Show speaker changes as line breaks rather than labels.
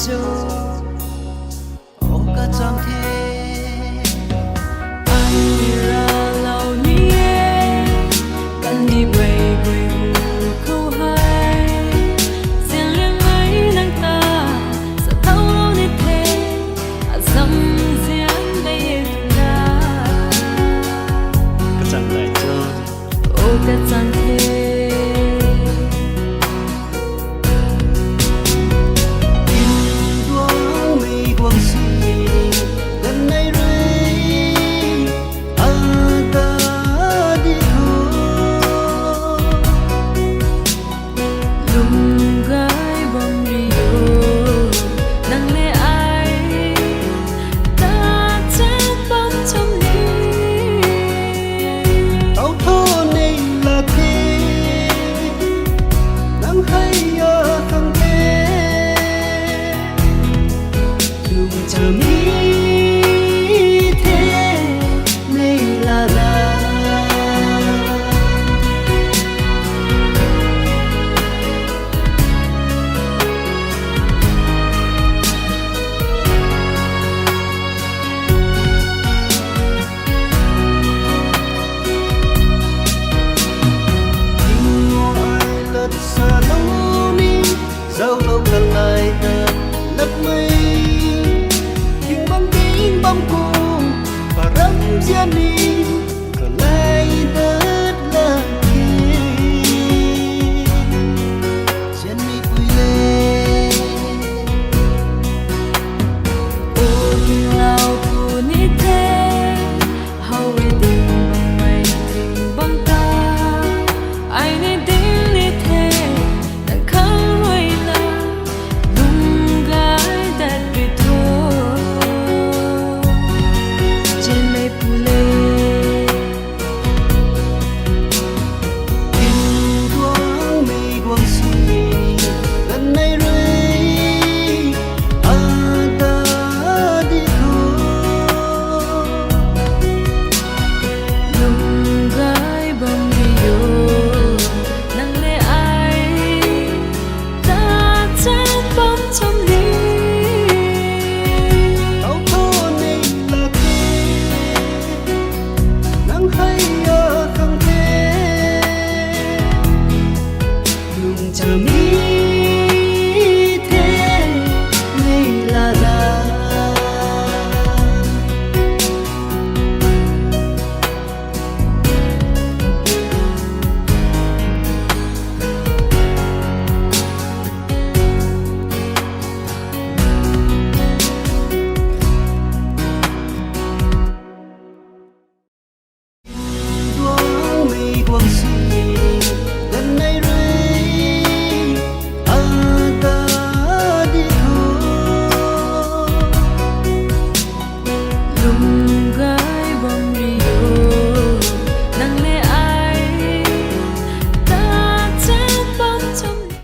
cho ô cả chẳng thế ai ra lâu nhé cần đi về quê hương câu hay riêng riêng ấy nắng ta sợ thấu đi thế dầm riêng đây là cả chẳng lại cho ô cả chẳng thế Giang mây, hình bóng kính bóng cùng và râm giang đi.